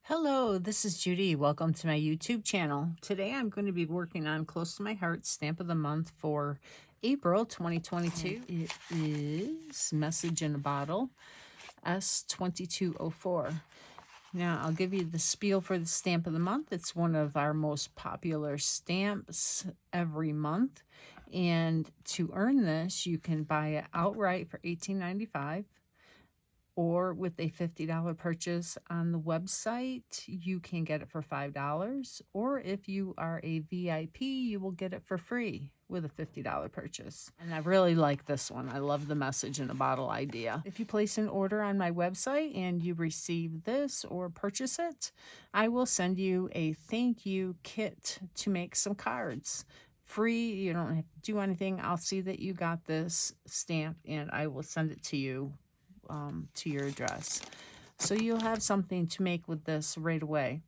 Hello, this is Judy. Welcome to my YouTube channel. Today I'm going to be working on Close to My Heart Stamp of the Month for April 2022. And it is Message in a Bottle S2204. Now I'll give you the spiel for the Stamp of the Month. It's one of our most popular stamps every month. And to earn this, you can buy it outright for $18.95. Or with a $50 purchase on the website, you can get it for $5. Or if you are a VIP, you will get it for free with a $50 purchase. And I really like this one. I love the message in a bottle idea. If you place an order on my website and you receive this or purchase it, I will send you a thank you kit to make some cards. Free, you don't have to do anything. I'll see that you got this stamp and I will send it to you to your address. So you'll have something to make with this right away.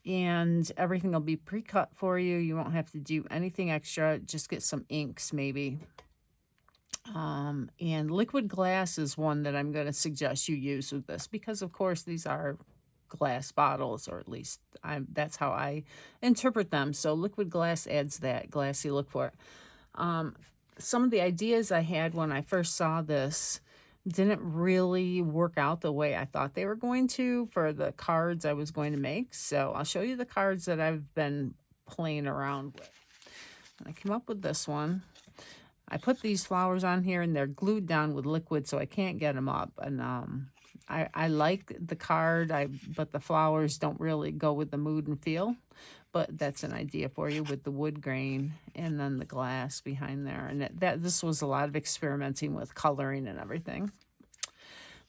And everything will be pre-cut for you. You won't have to do anything extra. Just get some inks maybe. And liquid glass is one that I'm going to suggest you use with this because, of course, these are glass bottles, or at least that's how I interpret them. So liquid glass adds that glassy look for it. Some of the ideas I had when I first saw this didn't really work out the way I thought they were going to for the cards I was going to make. So I'll show you the cards that I've been playing around with. And I came up with this one. I put these flowers on here and they're glued down with liquid, so I can't get them up. And I like the card, but the flowers don't really go with the mood and feel. But that's an idea for you with the wood grain and then the glass behind there. And this was a lot of experimenting with coloring and everything.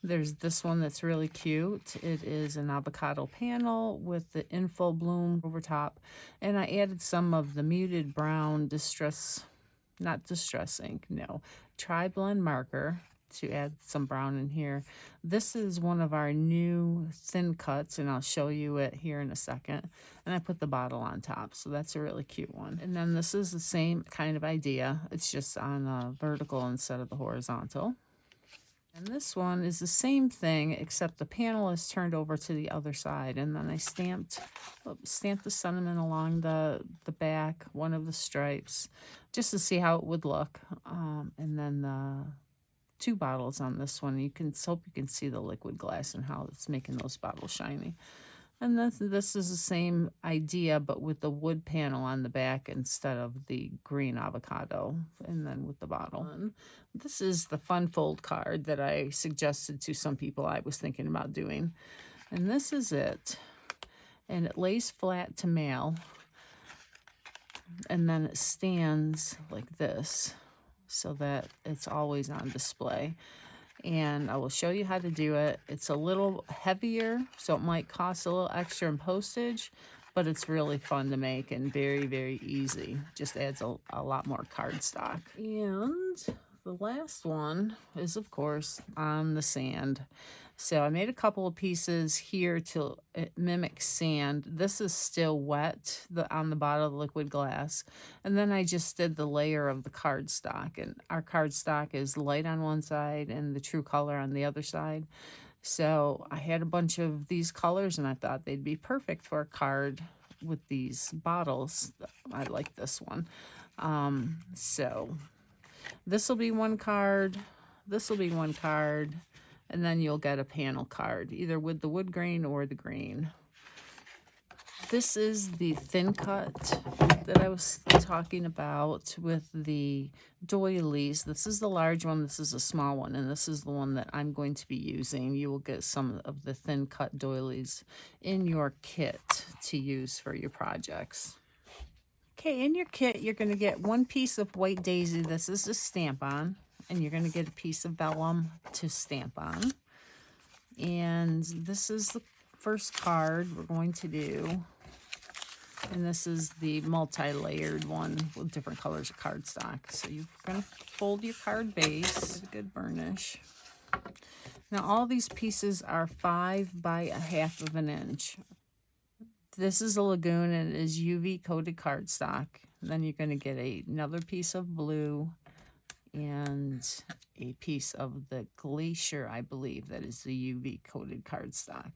There's this one that's really cute. It is an avocado panel with the info bloom over top. And I added some of the muted brown tri-blend marker to add some brown in here. This is one of our new thin cuts, and I'll show you it here in a second. And I put the bottle on top, so that's a really cute one. And then this is the same kind of idea. It's just on a vertical instead of the horizontal. And this one is the same thing, except the panel is turned over to the other side. And then I stamped the sentiment along the back, one of the stripes, just to see how it would look. And then the two bottles on this one. Hope you can see the liquid glass and how it's making those bottles shiny. And this is the same idea, but with the wood panel on the back instead of the green avocado, and then with the bottle. This is the fun fold card that I suggested to some people I was thinking about doing. And this is it. And it lays flat to mail. And then it stands like this so that it's always on display. And I will show you how to do it. It's a little heavier, so it might cost a little extra in postage, but it's really fun to make and very, very easy. Just adds a lot more cardstock. And the last one is, of course, on the sand. So I made a couple of pieces here to mimic sand. This is still wet on the bottom of the liquid glass. And then I just did the layer of the cardstock. And our cardstock is light on one side and the true color on the other side. So I had a bunch of these colors and I thought they'd be perfect for a card with these bottles. I like this one. So this will be one card. This will be one card. And then you'll get a panel card, either with the wood grain or the green. This is the thin cut that I was talking about with the doilies. This is the large one, this is a small one, and this is the one that I'm going to be using. You will get some of the thin cut doilies in your kit to use for your projects. Okay, in your kit, you're going to get one piece of white daisy. This is a stamp on. And you're going to get a piece of vellum to stamp on. And this is the first card we're going to do. And this is the multi-layered one with different colors of cardstock. So you're going to fold your card base with a good burnish. Now all these pieces are 5 by 1/2 of an inch. This is a lagoon and it is UV coated cardstock. Then you're going to get another piece of blue and a piece of the glacier, I believe, that is the UV coated cardstock.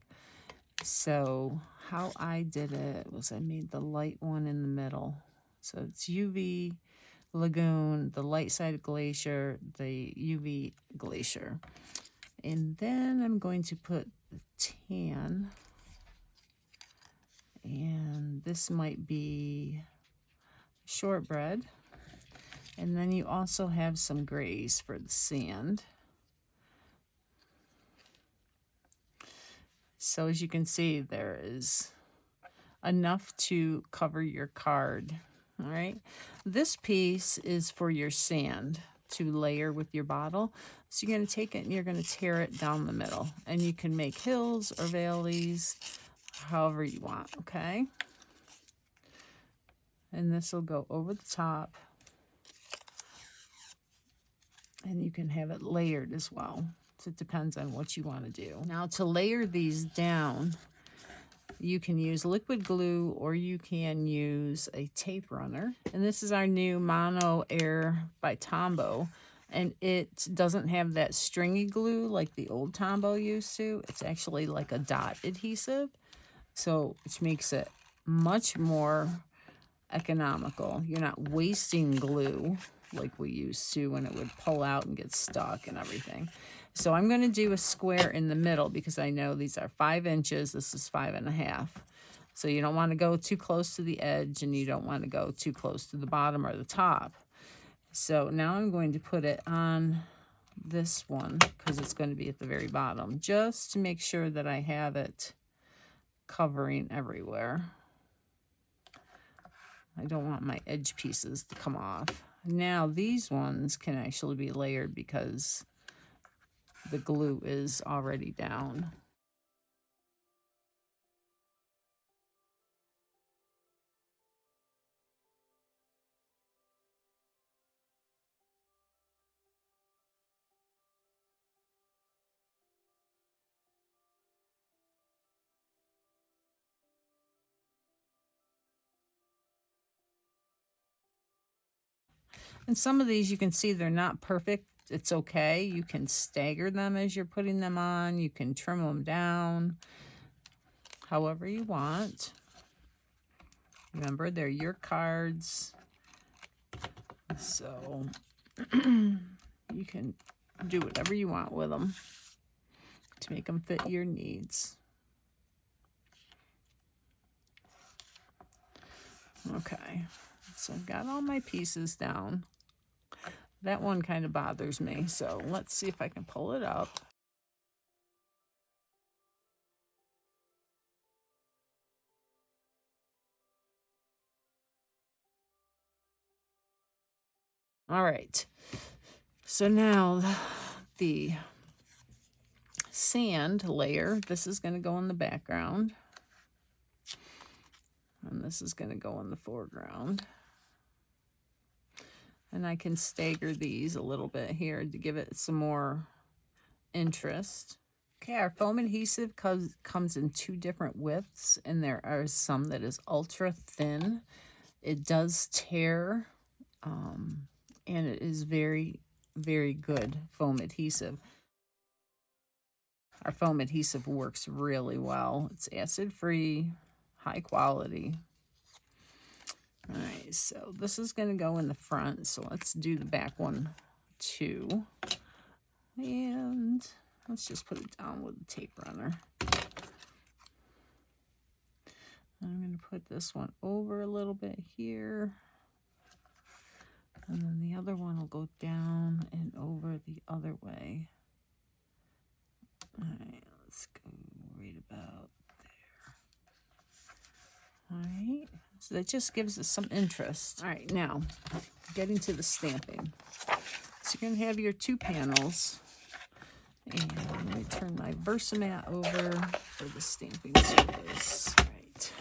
So how I did it was I made the light one in the middle. So it's UV Lagoon, the light side glacier, the UV glacier. And then I'm going to put the tan. And this might be shortbread. And then you also have some grays for the sand. So as you can see, there is enough to cover your card. All right. This piece is for your sand to layer with your bottle. So you're going to take it and you're going to tear it down the middle. And you can make hills or valleys, however you want, okay? And this will go over the top. And you can have it layered as well. So it depends on what you want to do. Now to layer these down, you can use liquid glue or you can use a tape runner. And this is our new Mono Air by Tombow. And it doesn't have that stringy glue like the old Tombow used to. It's actually like a dot adhesive. So which makes it much more economical. You're not wasting glue like we used to when it would pull out and get stuck and everything. So I'm going to do a square in the middle because I know these are 5 inches. This is 5.5. So you don't want to go too close to the edge and you don't want to go too close to the bottom or the top. So now I'm going to put it on this one because it's going to be at the very bottom just to make sure that I have it covering everywhere. I don't want my edge pieces to come off. Now these ones can actually be layered because the glue is already down. And some of these you can see they're not perfect. It's okay. You can stagger them as you're putting them on. You can trim them down however you want. Remember, they're your cards. So you can do whatever you want with them to make them fit your needs. Okay, so I've got all my pieces down. That one kind of bothers me, so let's see if I can pull it up. All right, so now the sand layer, this is going to go in the background. And this is going to go in the foreground. And I can stagger these a little bit here to give it some more interest. Okay, our foam adhesive comes in 2 different widths, and there are some that is ultra thin. It does tear, and it is very, very good foam adhesive. Our foam adhesive works really well. It's acid-free, high quality. All right, so this is going to go in the front, so let's do the back one too. And let's just put it down with the tape runner. I'm going to put this one over a little bit here. And then the other one will go down and over the other way. All right, let's go right about there. All right, so that just gives us some interest. All right, now getting to the stamping. So you're going to have your 2 panels. And let me turn my Versamat over for the stamping surface. All right.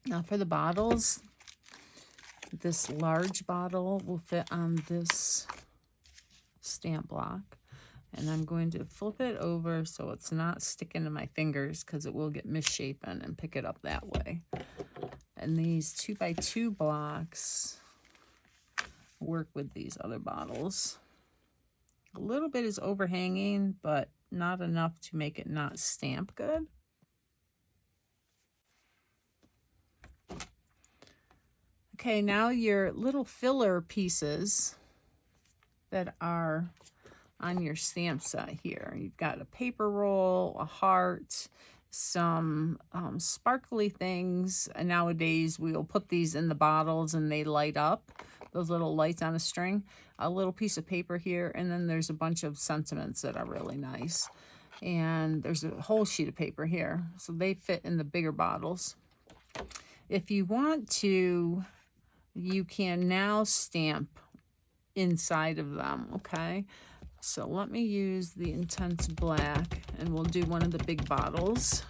Now for the bottles, this large bottle will fit on this stamp block. And I'm going to flip it over so it's not sticking to my fingers because it will get misshapen and pick it up that way. And these 2x2 blocks work with these other bottles. A little bit is overhanging, but not enough to make it not stamp good. Okay, now your little filler pieces that are on your stamp set here. You've got a paper roll, a heart, some sparkly things. And nowadays we'll put these in the bottles and they light up, those little lights on a string. A little piece of paper here, and then there's a bunch of sentiments that are really nice. And there's a whole sheet of paper here, so they fit in the bigger bottles. If you want to, you can now stamp inside of them, okay? So let me use the Intense Black, and we'll do one of the big bottles.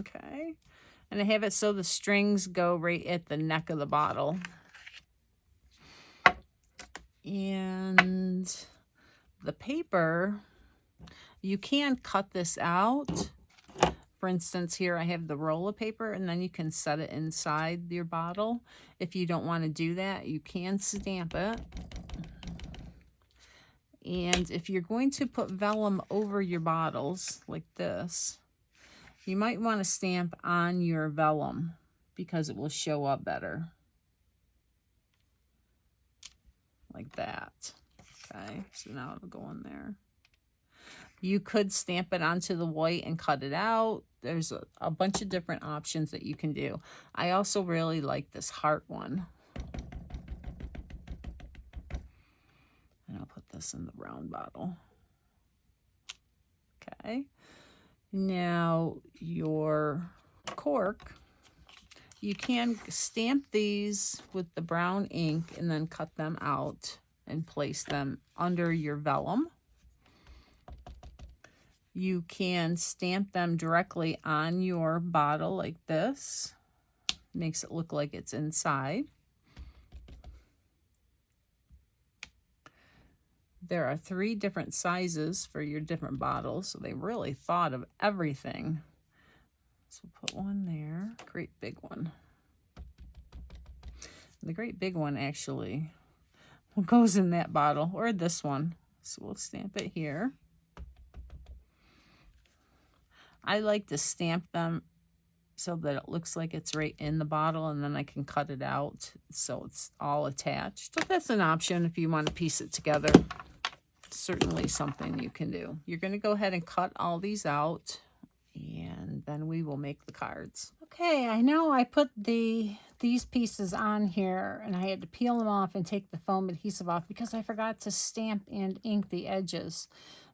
Okay, and I have it so the strings go right at the neck of the bottle. And the paper, you can cut this out. For instance, here I have the roll of paper, and then you can set it inside your bottle. If you don't want to do that, you can stamp it. And if you're going to put vellum over your bottles like this, you might want to stamp on your vellum because it will show up better. Like that. Okay, so now it'll go in there. You could stamp it onto the white and cut it out. There's a bunch of different options that you can do. I also really like this heart one. And I'll put this in the round bottle. Okay. Now your cork, you can stamp these with the brown ink and then cut them out and place them under your vellum. You can stamp them directly on your bottle like this. Makes it look like it's inside. There are 3 different sizes for your different bottles, so they really thought of everything. So put one there, great big one. The great big one actually goes in that bottle, or this one. So we'll stamp it here. I like to stamp them so that it looks like it's right in the bottle, and then I can cut it out so it's all attached. So that's an option if you want to piece it together. Certainly something you can do. You're going to go ahead and cut all these out, and then we will make the cards. Okay, I know I put these pieces on here, and I had to peel them off and take the foam adhesive off because I forgot to stamp and ink the edges.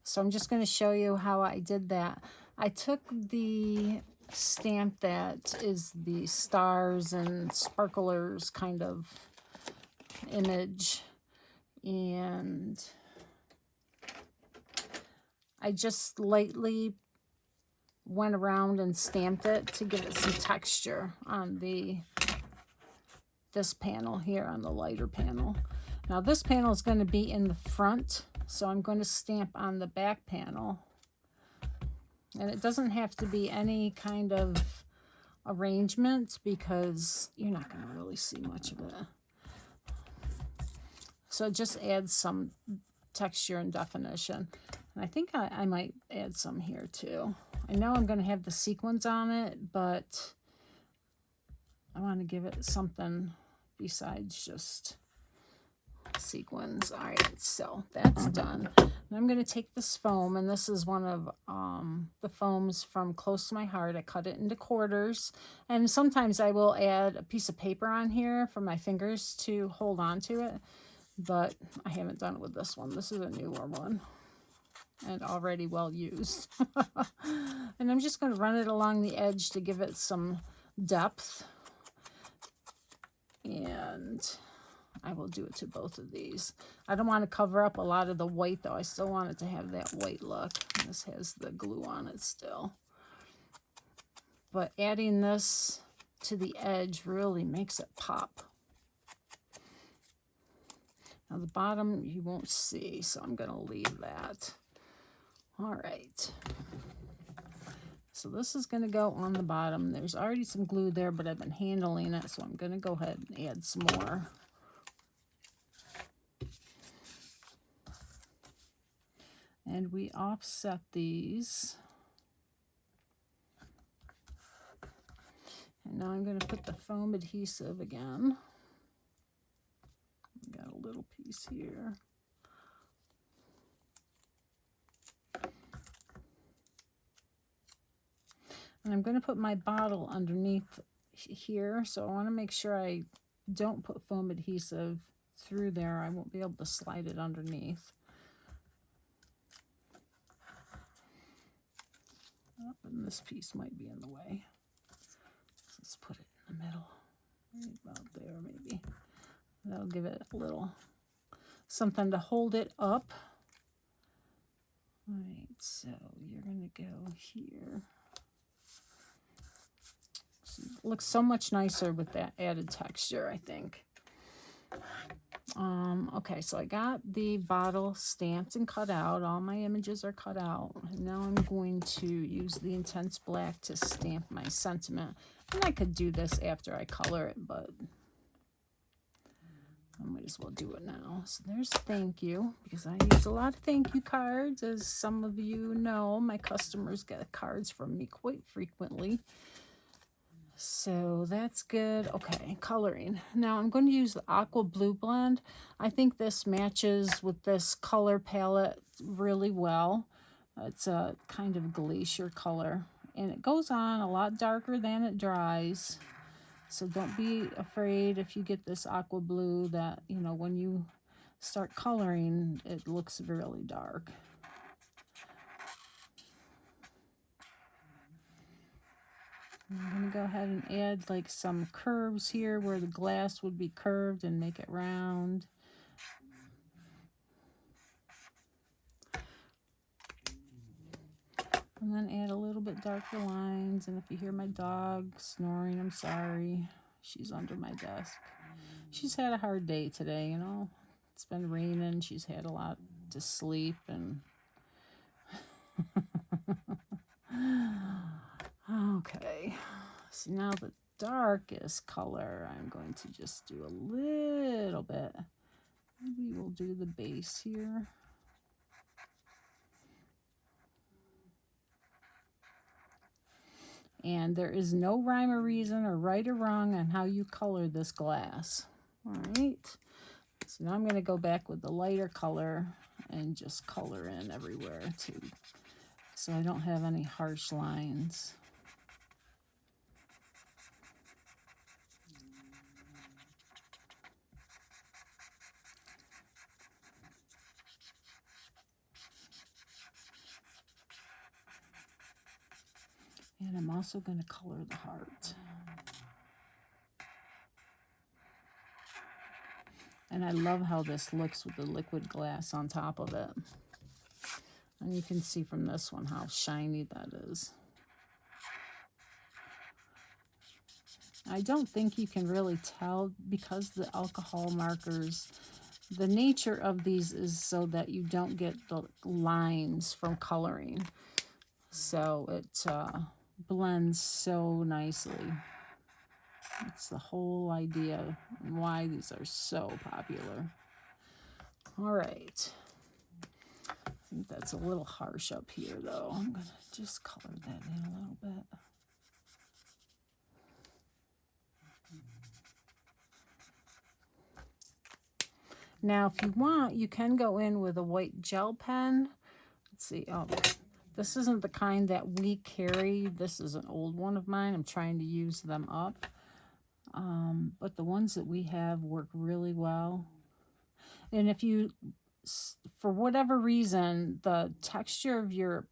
So I'm just going to show you how I did that. I took the stamp that is the stars and sparklers kind of image, and I just lightly went around and stamped it to give it some texture on this panel here, on the lighter panel. Now this panel is going to be in the front, so I'm going to stamp on the back panel. And it doesn't have to be any kind of arrangement because you're not going to really see much of it. So it just adds some texture and definition. And I think I might add some here too. I know I'm going to have the sequins on it, but I want to give it something besides just sequins. All right, so that's done. And I'm going to take this foam, and this is one of the foams from Close to My Heart. I cut it into quarters, and sometimes I will add a piece of paper on here for my fingers to hold on to it, but I haven't done it with this one. This is a newer one and already well used. And I'm just going to run it along the edge to give it some depth, and I will do it to both of these. I don't want to cover up a lot of the white though. I still want it to have that white look. This has the glue on it still. But adding this to the edge really makes it pop. Now the bottom you won't see, so I'm going to leave that. All right. So this is going to go on the bottom. There's already some glue there, but I've been handling it, so I'm going to go ahead and add some more. And we offset these And now I'm going to put the foam adhesive again. Got a little piece here. And I'm going to put my bottle underneath here, so I want to make sure I don't put foam adhesive through there. I won't be able to slide it underneath. Oh, and this piece might be in the way. So let's put it in the middle, right about there maybe. That'll give it a little something to hold it up. All right, so you're going to go here. So it looks so much nicer with that added texture, I think. Okay, so I got the bottle stamped and cut out. All my images are cut out. Now I'm going to use the Intense Black to stamp my sentiment. And I could do this after I color it, but I might as well do it now. So there's thank you, because I use a lot of thank you cards. As some of you know, my customers get cards from me quite frequently. So that's good. Okay, coloring. Now I'm going to use the Aqua Blue blend. I think this matches with this color palette really well. It's a kind of glacier color, and it goes on a lot darker than it dries. So don't be afraid if you get this Aqua Blue that, you know, when you start coloring, it looks really dark. I'm going to go ahead and add like some curves here where the glass would be curved and make it round. And then add a little bit darker lines. And if you hear my dog snoring, I'm sorry. She's under my desk. She's had a hard day today, you know. It's been raining. She's had a lot to sleep and... Okay. So now the darkest color, I'm going to just do a little bit. Maybe we'll do the base here. And there is no rhyme or reason or right or wrong on how you color this glass. All right. So now I'm going to go back with the lighter color and just color in everywhere too, so I don't have any harsh lines. And I'm also going to color the heart. And I love how this looks with the liquid glass on top of it. And you can see from this one how shiny that is. I don't think you can really tell because the alcohol markers, the nature of these is so that you don't get the lines from coloring. So it blends so nicely. It's the whole idea and why these are so popular. All right. I think that's a little harsh up here, though. I'm going to just color that in a little bit. Now, if you want, you can go in with a white gel pen. Let's see. Oh, this isn't the kind that we carry. This is an old one of mine. I'm trying to use them up. But the ones that we have work really well. And if you, for whatever reason, the texture of your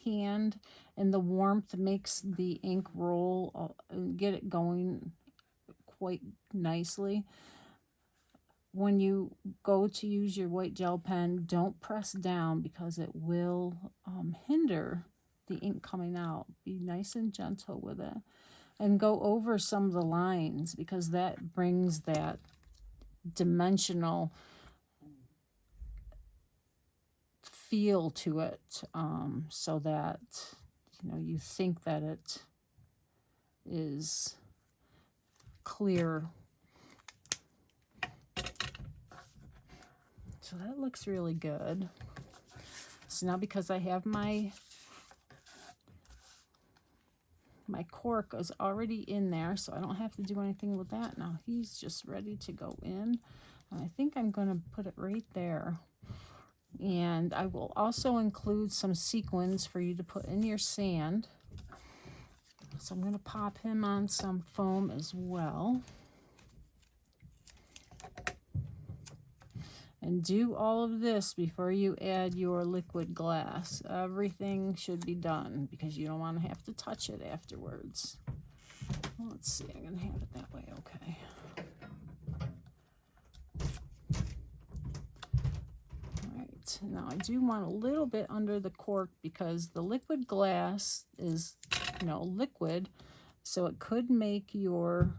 hand and the warmth makes the ink roll and get it going quite nicely. When you go to use your white gel pen, don't press down because it will hinder the ink coming out. Be nice and gentle with it. And go over some of the lines because that brings that dimensional feel to it, so that, you know, you think that it is clear. So that looks really good. So now because I have my my cork is already in there, so I don't have to do anything with that. Now he's just ready to go in. And I think I'm going to put it right there. And I will also include some sequins for you to put in your sand. So I'm going to pop him on some foam as well. And do all of this before you add your liquid glass. Everything should be done because you don't want to have to touch it afterwards. Well, let's see, I'm going to have it that way, okay. Alright, now I do want a little bit under the cork because the liquid glass is, you know, liquid, so it could make your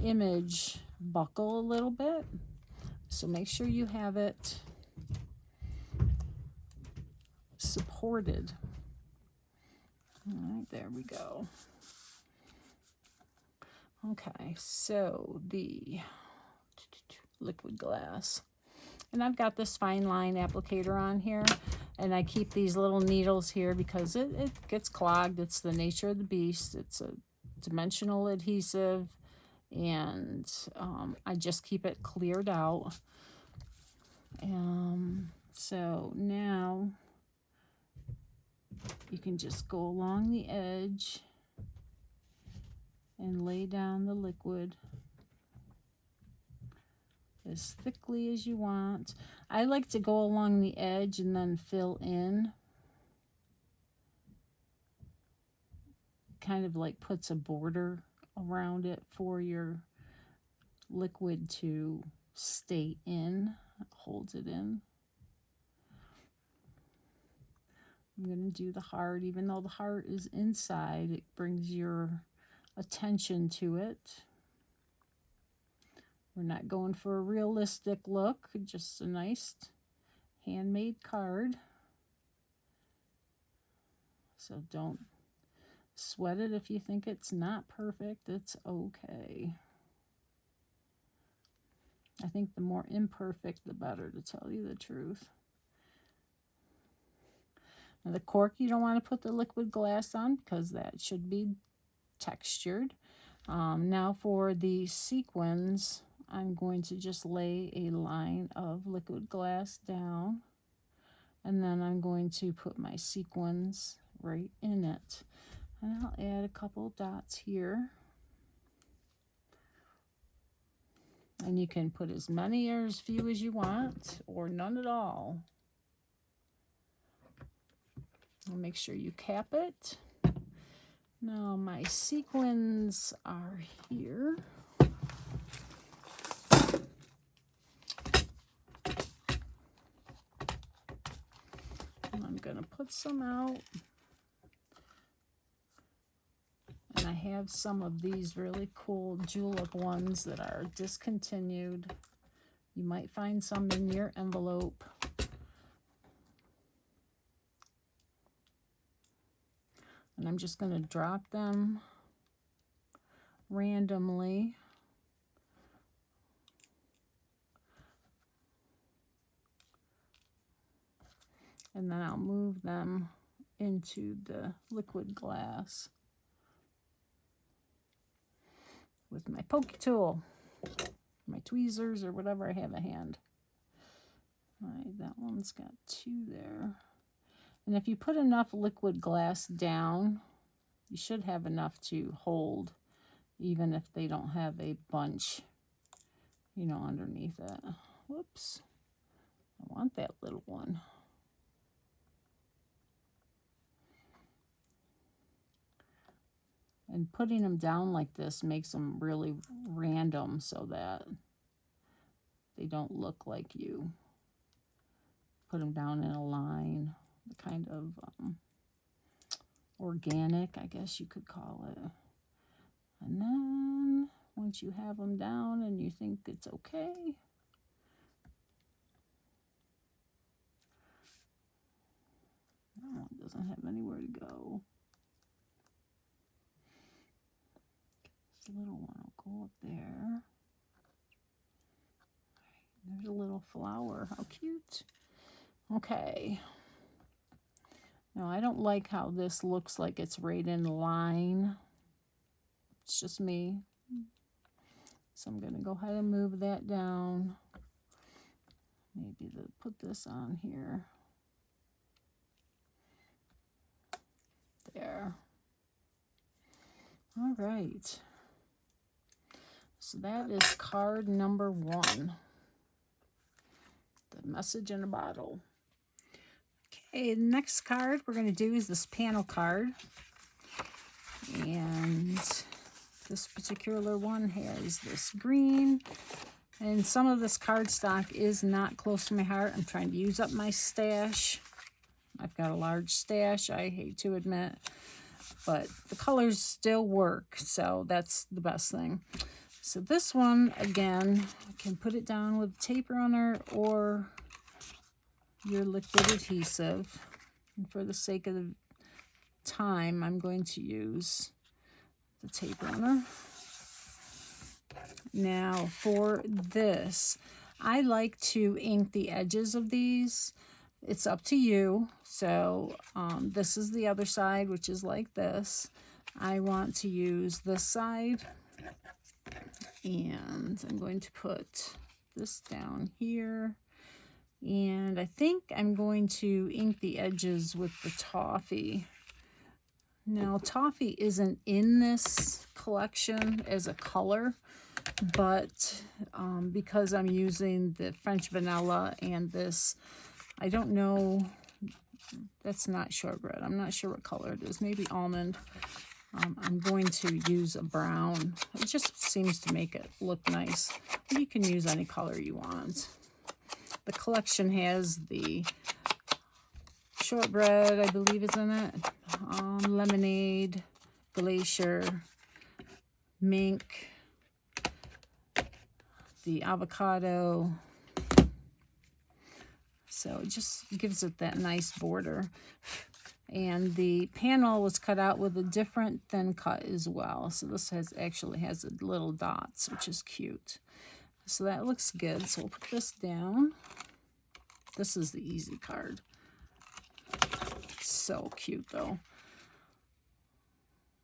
image buckle a little bit. So make sure you have it supported. All right, there we go. Okay, so the liquid glass. And I've got this fine line applicator on here, and I keep these little needles here because it gets clogged. It's the nature of the beast. It's a dimensional adhesive, and I just keep it cleared out. So now you can just go along the edge and lay down the liquid as thickly as you want. I like to go along the edge and then fill in. Kind of like puts a border around it for your liquid to stay in, holds it in. I'm going to do the heart. Even though the heart is inside, it brings your attention to it. We're not going for a realistic look, just a nice handmade card. So don't sweat it if you think it's not perfect. It's okay. I think the more imperfect, the better, to tell you the truth. Now the cork, you don't want to put the liquid glass on because that should be textured. Now for the sequins, I'm going to just lay a line of liquid glass down, and then I'm going to put my sequins right in it. And I'll add a couple dots here. And you can put as many or as few as you want, or none at all. And make sure you cap it. Now my sequins are here. And I'm going to put some out. And I have some of these really cool julep ones that are discontinued. You might find some in your envelope. And I'm just going to drop them randomly. And then I'll move them into the liquid glass with my pokey tool, my tweezers, or whatever I have at hand. All right, that one's got 2 there. And if you put enough liquid glass down, you should have enough to hold, even if they don't have a bunch, you know, underneath it. Whoops. I want that little one. And putting them down like this makes them really random so that they don't look like you put them down in a line. Kind of organic, I guess you could call it. And then once you have them down and you think it's okay, that one doesn't have anywhere to go. This little one will go up there. There's a little flower. How cute. Okay. Now, I don't like how this looks like it's right in line. It's just me. So I'm going to go ahead and move that down. Maybe put this on here. There. All right. So that is card number 1. The message in a bottle. Okay, the next card we're going to do is this panel card. And this particular one has this green. And some of this cardstock is not close to my heart. I'm trying to use up my stash. I've got a large stash, I hate to admit. But the colors still work, so that's the best thing. So this one, again, I can put it down with a tape runner or your liquid adhesive. And for the sake of the time, I'm going to use the tape runner. Now for this, I like to ink the edges of these. It's up to you. So this is the other side, which is like this. I want to use this side. And I'm going to put this down here. And I think I'm going to ink the edges with the toffee. Now, toffee isn't in this collection as a color, but because I'm using the French vanilla and this, I don't know, that's not shortbread. I'm not sure what color it is, maybe almond. I'm going to use a brown. It just seems to make it look nice. You can use any color you want. The collection has the shortbread, I believe is in it, lemonade, glacier, mink, the avocado. So it just gives it that nice border. And the panel was cut out with a different thin cut as well. So this actually has little dots, which is cute. So that looks good. So we'll put this down. This is the easy card. So cute though.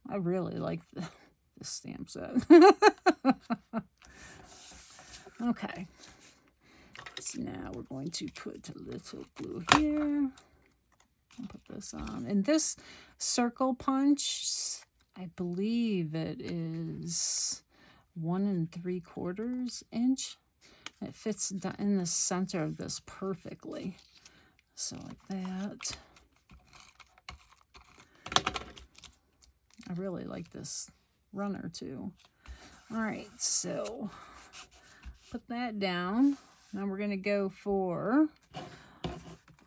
I really like the stamp set. Okay. So now we're going to put a little glue here. I'll put this on. And this circle punch, I believe it is 1 3/4 inch. It fits in the center of this perfectly. So like that. I really like this runner too. All right, so put that down. Now we're going to go for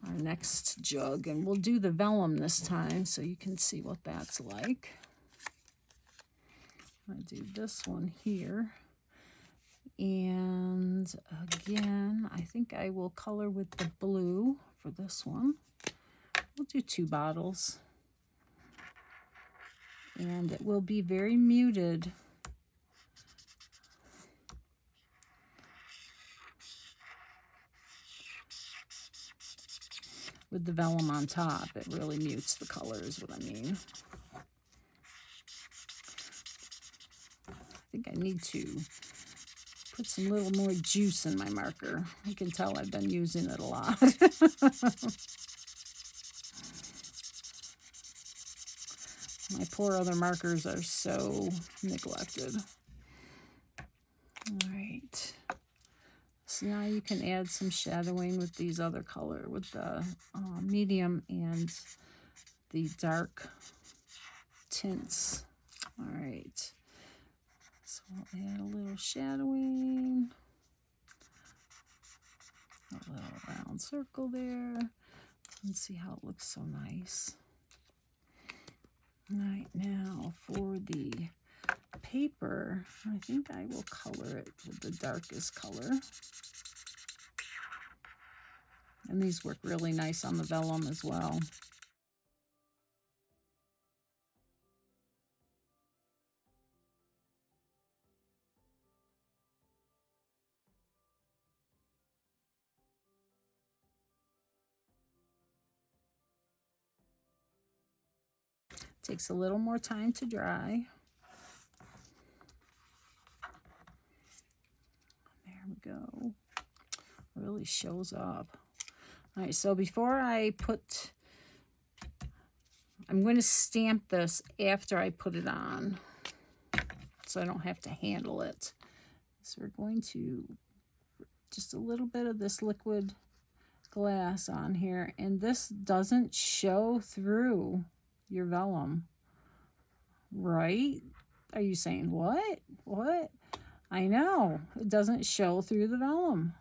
our next jug, and we'll do the vellum this time so you can see what that's like. I do this one here. And again, I think I will color with the blue for this one. We'll do 2 bottles. And it will be very muted. With the vellum on top, it really mutes the color is what I mean. I think I need to put some little more juice in my marker. You can tell I've been using it a lot. My poor other markers are so neglected. All right. So now you can add some shadowing with these other color, with the medium and the dark tints. All right. So we'll add a little shadowing. A little round circle there. And see how it looks so nice. All right, now for the paper, I think I will color it with the darkest color. And these work really nice on the vellum as well. Takes a little more time to dry. There we go. Really shows up. All right, so before I put, I'm going to stamp this after I put it on, so I don't have to handle it. So we're going to just a little bit of this liquid glass on here, and this doesn't show through your vellum, right? Are you saying what? What? I know, it doesn't show through the vellum.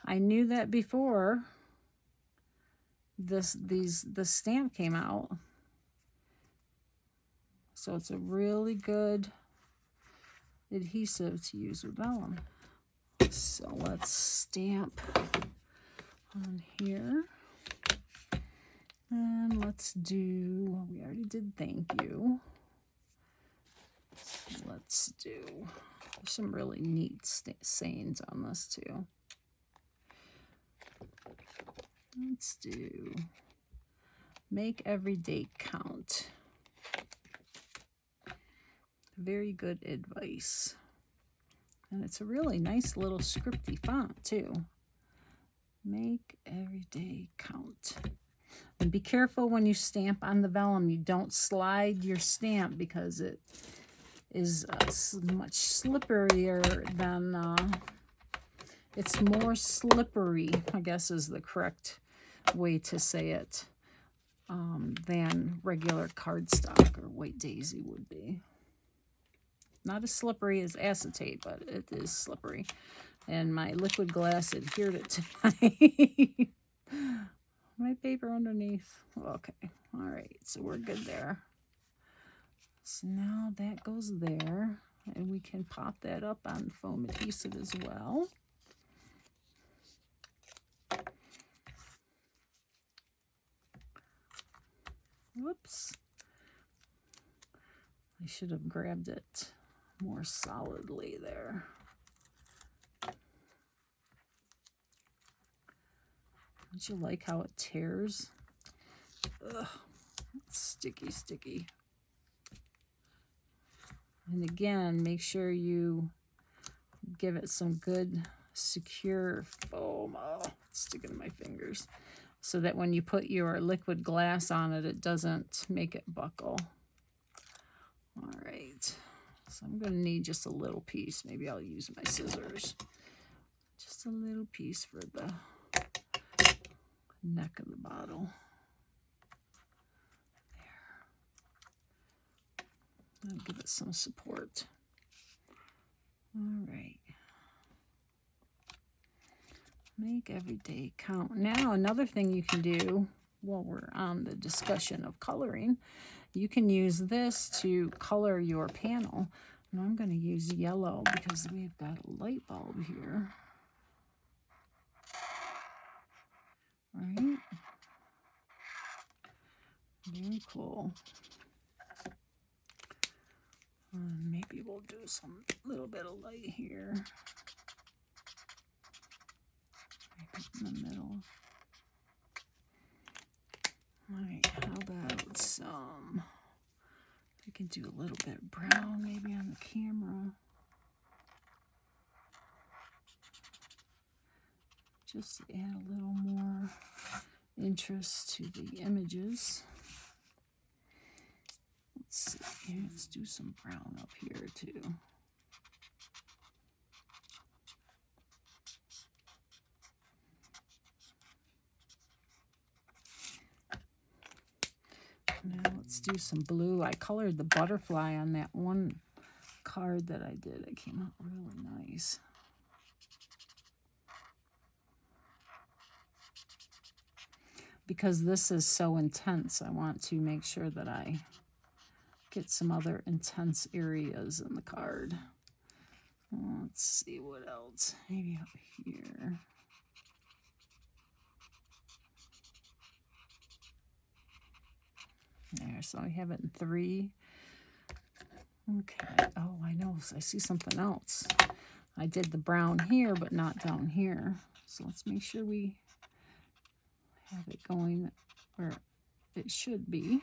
I knew that before the stamp came out. So it's a really good adhesive to use with vellum. So let's stamp on here. And let's do, well, we already did thank you. So let's do, there's some really neat sayings on this too. Let's do, make every day count. Very good advice. And it's a really nice little scripty font too. Make every day count. And be careful when you stamp on the vellum. You don't slide your stamp because it is much slipperier than, it's more slippery, I guess is the correct way to say it, than regular cardstock or white daisy would be. Not as slippery as acetate, but it is slippery. And my liquid glass adhered it to my paper underneath. Okay, all right, so we're good there. So now that goes there, and we can pop that up on foam adhesive as well. Whoops. I should have grabbed it more solidly there. Don't you like how it tears? Ugh, it's sticky, sticky. And again, make sure you give it some good secure foam. Oh, it's sticking to my fingers. So that when you put your liquid glass on it, it doesn't make it buckle. All right, so I'm gonna need just a little piece. Maybe I'll use my scissors. Just a little piece for the neck of the bottle. There. I'll give it some support. All right. Make every day count. Now, another thing you can do while we're on the discussion of coloring, you can use this to color your panel. And I'm going to use yellow because we've got a light bulb here. Right? Very cool. Maybe we'll do some little bit of light here. Right in the middle. All right, how about some, we can do a little bit of brown maybe on the camera. Just to add a little more interest to the images. Let's see, let's do some brown up here too. Now let's do some blue. I colored the butterfly on that one card that I did. It came out really nice. Because this is so intense, I want to make sure that I get some other intense areas in the card. Let's see what else. Maybe up here. There, so I have it in 3. Okay, oh, I know, I see something else. I did the brown here, but not down here. So let's make sure we have it going Or it should be.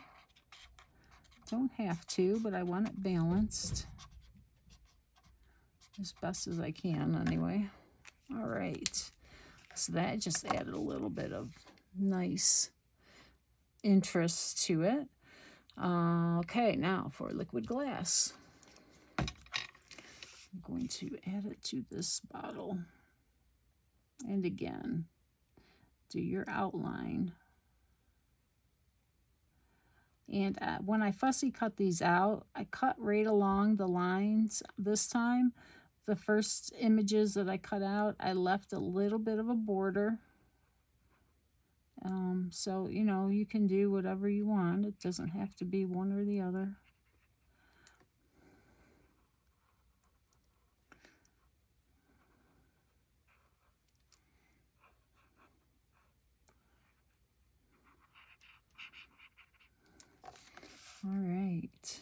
Don't have to, but I want it balanced as best as I can anyway. All right, so that just added a little bit of nice interest to it. Okay, now for liquid glass. I'm going to add it to this bottle. And again, do your outline. And when I fussy cut these out, I cut right along the lines this time. The first images that I cut out, I left a little bit of a border. So, you know, you can do whatever you want. It doesn't have to be one or the other. All right.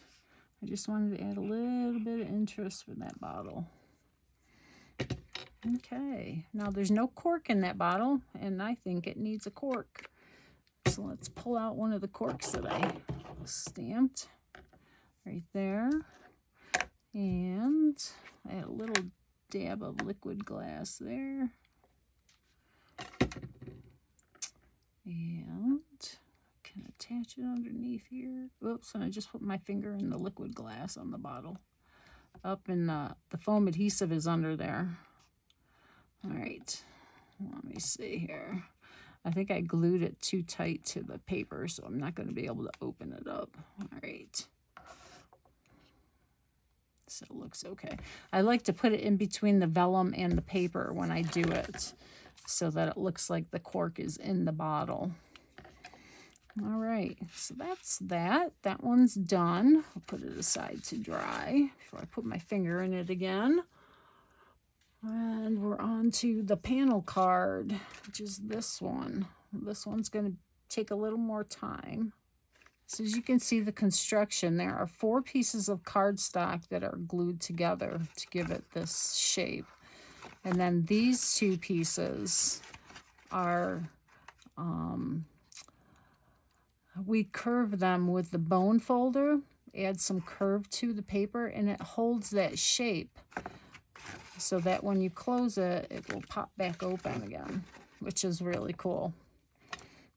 I just wanted to add a little bit of interest for that bottle. Okay, now there's no cork in that bottle, and I think it needs a cork. So let's pull out one of the corks that I stamped right there. And add a little dab of liquid glass there. And can attach it underneath here. Oops, and I just put my finger in the liquid glass on the bottle. Up in the foam adhesive is under there. All right, let me see here. I think I glued it too tight to the paper, so I'm not going to be able to open it up. All right. So it looks okay. I like to put it in between the vellum and the paper when I do it, so that it looks like the cork is in the bottle. All right, so that's that. That one's done. I'll put it aside to dry before I put my finger in it again. And we're on to the panel card, which is this one. This one's going to take a little more time. So as you can see the construction, there are 4 pieces of cardstock that are glued together to give it this shape. And then these 2 pieces are, we curve them with the bone folder, add some curve to the paper, and it holds that shape, so that when you close it, it will pop back open again, which is really cool.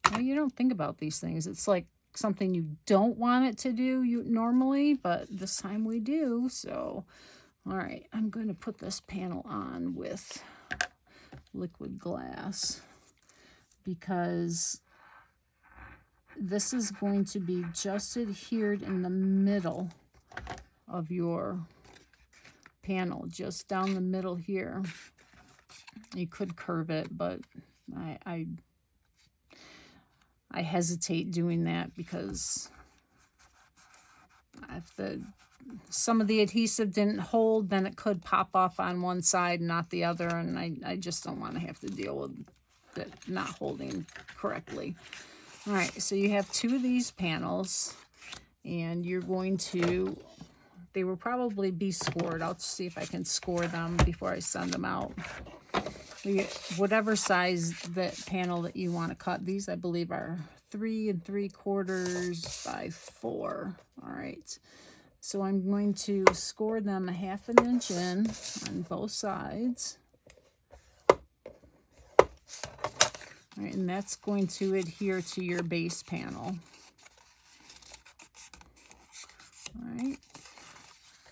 Well, you don't think about these things. It's like something you don't want it to do normally, but this time we do. So, all right, I'm going to put this panel on with liquid glass because this is going to be just adhered in the middle of your panel, just down the middle here. You could curve it, but I hesitate doing that because if some of the adhesive didn't hold, then it could pop off on one side, not the other, and I just don't want to have to deal with it not holding correctly. All right, so you have 2 of these panels, and you're going to, they will probably be scored. I'll see if I can score them before I send them out. Whatever size that panel that you want to cut. These, I believe, are 3 3/4 by 4. All right. So I'm going to score them 1/2 inch in on both sides. All right, and that's going to adhere to your base panel. All right.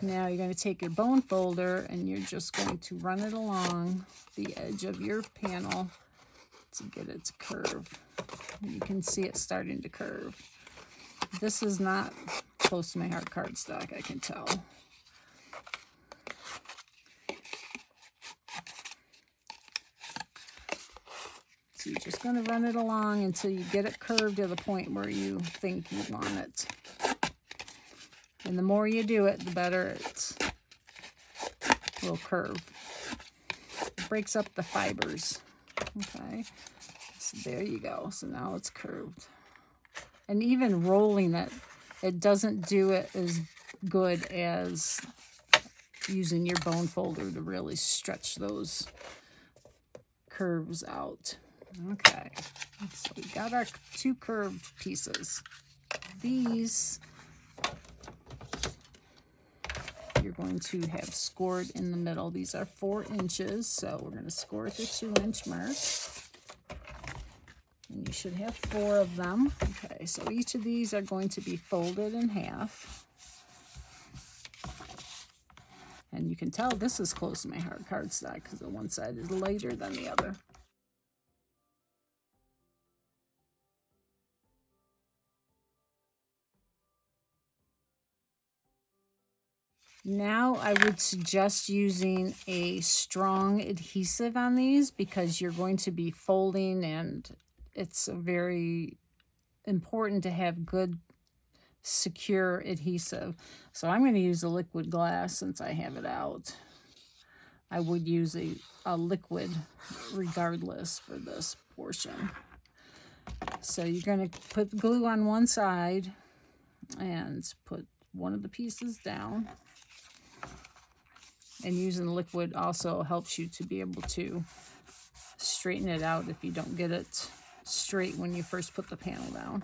Now you're going to take your bone folder and you're just going to run it along the edge of your panel to get it to curve. You can see it starting to curve. This is not close to my heart cardstock, I can tell. So you're just going to run it along until you get it curved to the point where you think you want it. And the more you do it, the better it will curve. It breaks up the fibers. Okay, so there you go. So now it's curved. And even rolling it, it doesn't do it as good as using your bone folder to really stretch those curves out. Okay, so we got our 2 curved pieces. These you're going to have scored in the middle. These are 4 inches, so we're going to score at the 2-inch mark. And you should have 4 of them. Okay, so each of these are going to be folded in half. And you can tell this is close to my hard cardstock because the one side is lighter than the other. Now I would suggest using a strong adhesive on these because you're going to be folding, and it's very important to have good secure adhesive. So I'm going to use a liquid glass since I have it out. I would use a liquid regardless for this portion. So you're going to put glue on one side and put one of the pieces down. And using liquid also helps you to be able to straighten it out if you don't get it straight when you first put the panel down.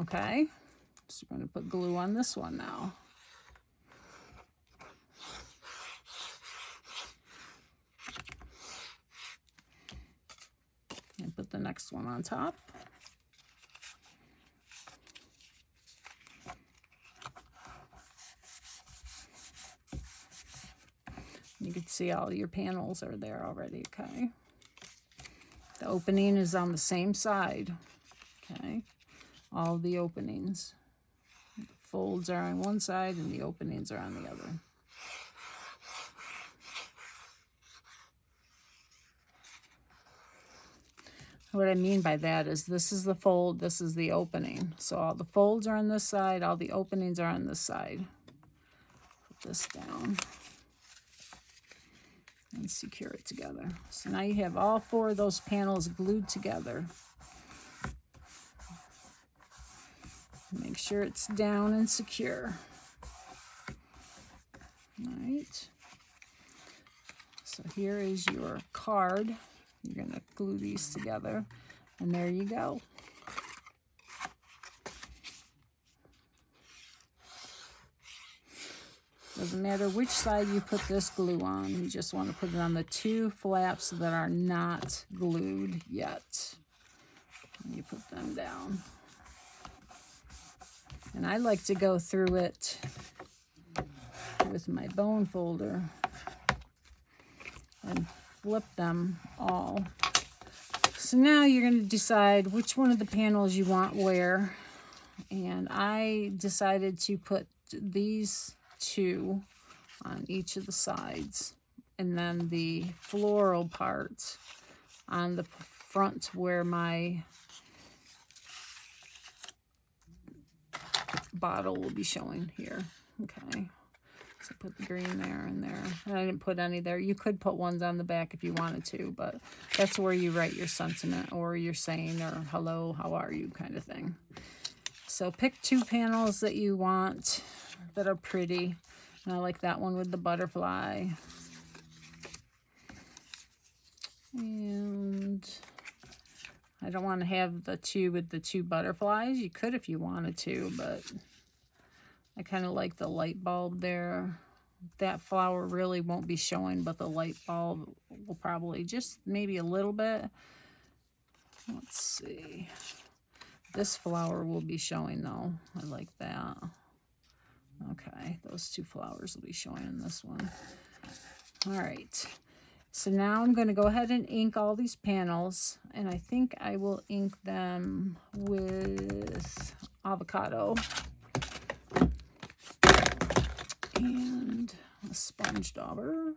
Okay, so we're going to put glue on this one now. And put the next one on top. You can see all your panels are there already, okay? The opening is on the same side, okay? All the openings. The folds are on one side and the openings are on the other. What I mean by that is this is the fold, this is the opening. So all the folds are on this side, all the openings are on this side. Put this down and secure it together. So now you have all 4 of those panels glued together. Make sure it's down and secure. All right. So here is your card. You're going to glue these together, and there you go. Doesn't matter which side you put this glue on. You just want to put it on the 2 flaps that are not glued yet. And you put them down. And I like to go through it with my bone folder and flip them all. So now you're going to decide which one of the panels you want where. And I decided to put these 2 on each of the sides, and then the floral part on the front where my bottle will be showing here. Okay, so put the green there and there. And I didn't put any there. You could put ones on the back if you wanted to, but that's where you write your sentiment or your saying or hello, how are you kind of thing. So pick 2 panels that you want that are pretty. And I like that one with the butterfly. And I don't want to have the 2 with the 2 butterflies. You could if you wanted to, but I kind of like the light bulb there. That flower really won't be showing, but the light bulb will probably just maybe a little bit. Let's see. This flower will be showing though. I like that. Okay, those 2 flowers will be showing in this one. All right. So now I'm going to go ahead and ink all these panels, and I think I will ink them with avocado and a sponge dauber.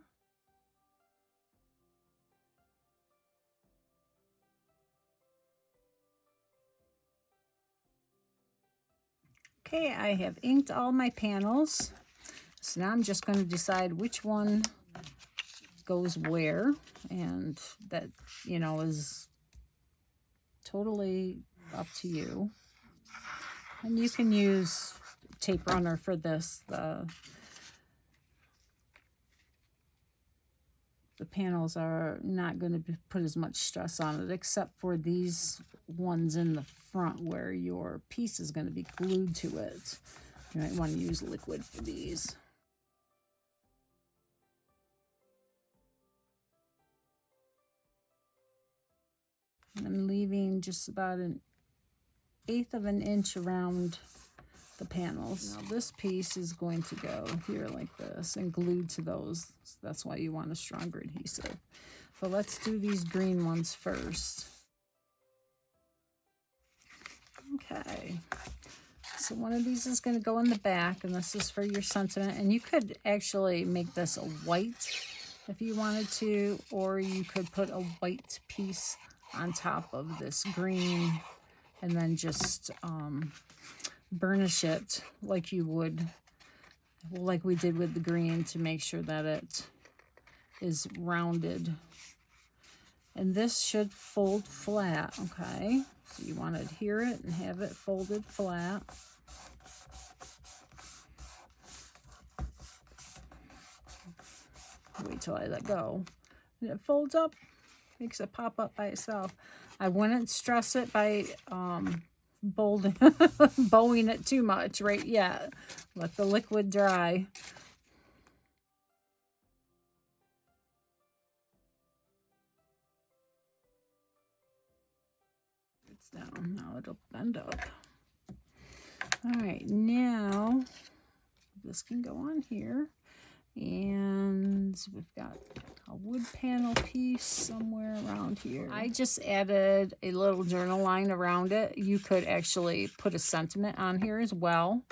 Okay, I have inked all my panels. So now I'm just going to decide which one goes where, and that, you know, is totally up to you. And you can use tape runner for this. The the panels are not going to put as much stress on it, except for these ones in the front where your piece is going to be glued to it. You might want to use liquid for these. And I'm leaving just about 1/8 of an inch around the panels. Now this piece is going to go here like this and glued to those. So that's why you want a stronger adhesive. So let's do these green ones first. Okay. So one of these is going to go in the back, and this is for your sentiment. And you could actually make this a white if you wanted to, or you could put a white piece on top of this green and then just burnish it like you would, like we did with the green, to make sure that it is rounded. And this should fold flat, okay? So you want to adhere it and have it folded flat. Wait till I let go. And it folds up, makes it pop up by itself. I wouldn't stress it by bowing it too much right yet. Let the liquid dry. It's down. Now it'll bend up. All right, now this can go on here. And we've got a wood panel piece somewhere around here. I just added a little journal line around it. You could actually put a sentiment on here as well,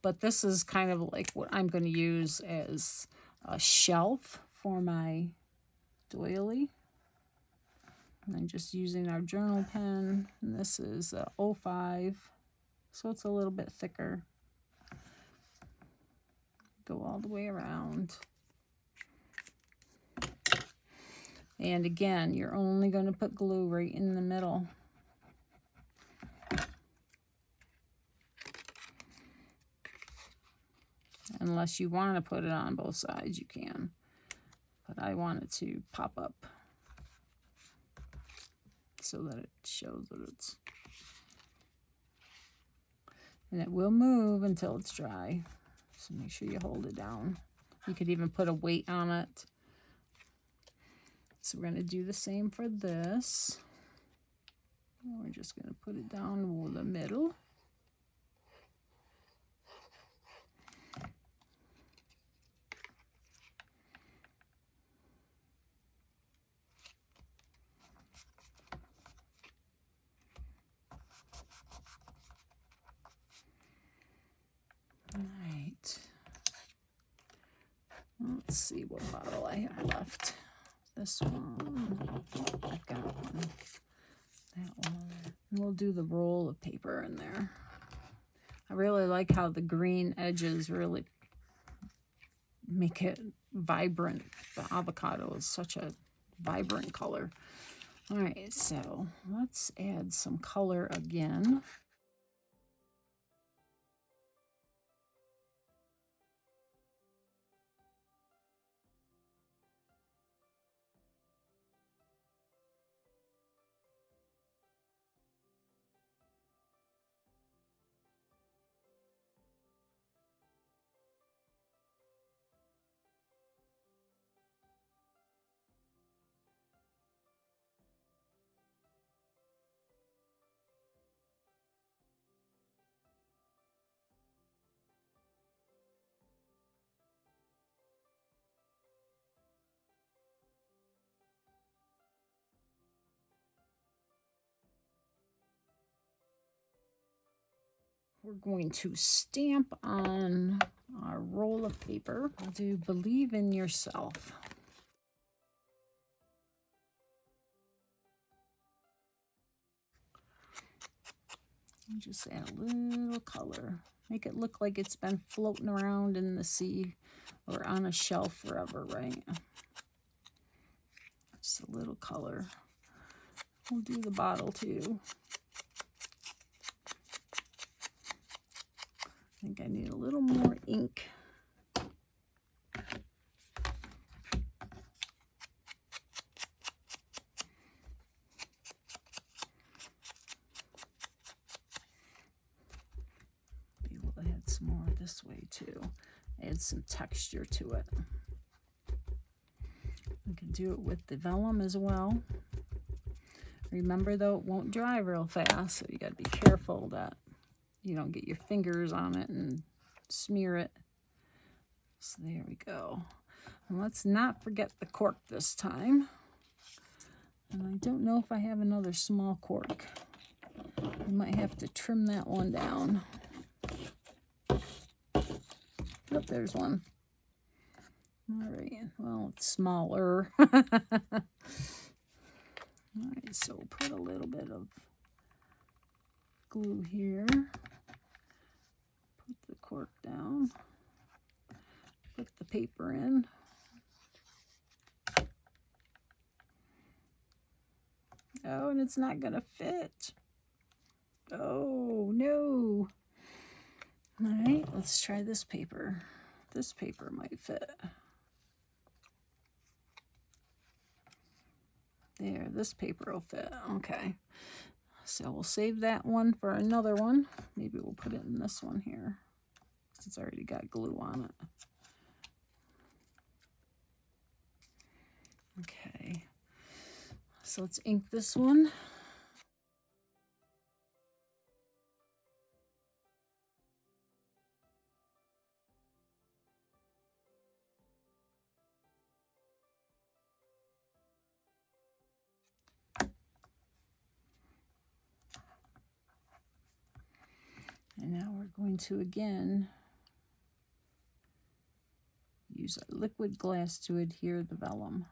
but this is kind of like what I'm going to use as a shelf for my doily. And I'm just using our journal pen, and this is a 05, so it's a little bit thicker. Go all the way around. And again, you're only going to put glue right in the middle. Unless you want to put it on both sides, you can. But I want it to pop up so that it shows that it's... And it will move until it's dry. So make sure you hold it down. You could even put a weight on it. So we're going to do the same for this. And we're just going to put it down the middle. All right. Let's see what bottle I have left. This one. I've got one. That one. And we'll do the roll of paper in there. I really like how the green edges really make it vibrant. The avocado is such a vibrant color. All right, so let's add some color again. We're going to stamp on our roll of paper. We'll do Believe in Yourself. And just add a little color. Make it look like it's been floating around in the sea or on a shelf forever, right? Just a little color. We'll do the bottle too. I think I need a little more ink. some more this way too. Add some texture to it. You can do it with the vellum as well. Remember though, it won't dry real fast, so you got to be careful that you don't get your fingers on it and smear it. So there we go. And let's not forget the cork this time. And I don't know if I have another small cork. I might have to trim that one down. Oh, there's one. All right, well, it's smaller. All right, so we'll put a little bit of glue here. Put the cork down. Put the paper in. Oh, and it's not gonna fit. Oh, no. All right, let's try this paper. This paper might fit. There, this paper will fit. Okay. So we'll save that one for another one. Maybe we'll put it in this one here, since it's already got glue on it. Okay. So let's ink this one. And now we're going to again use a liquid glass to adhere the vellum.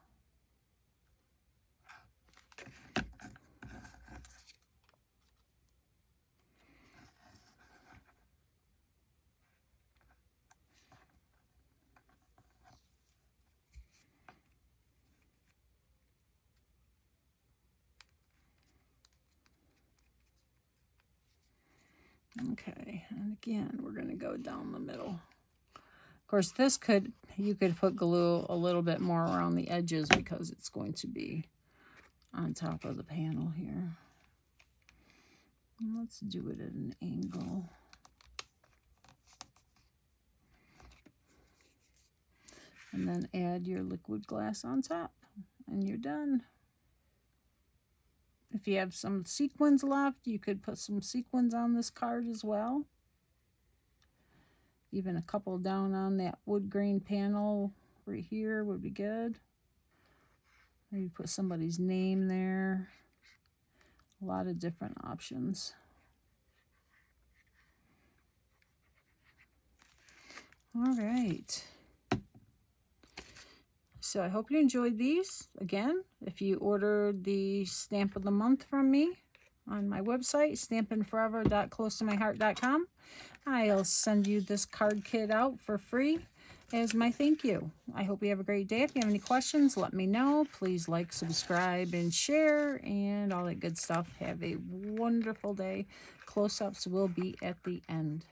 Okay, and again, we're going to go down the middle. Of course, you could put glue a little bit more around the edges because it's going to be on top of the panel here. And let's do it at an angle. And then add your liquid glass on top, and you're done. If you have some sequins left, you could put some sequins on this card as well. Even a couple down on that wood grain panel right here would be good. Maybe put somebody's name there. A lot of different options. All right. So I hope you enjoyed these. Again, if you ordered the stamp of the month from me on my website, stampinforever.closetomyheart.com, I'll send you this card kit out for free as my thank you. I hope you have a great day. If you have any questions, let me know. Please like, subscribe, and share, and all that good stuff. Have a wonderful day. Close-ups will be at the end.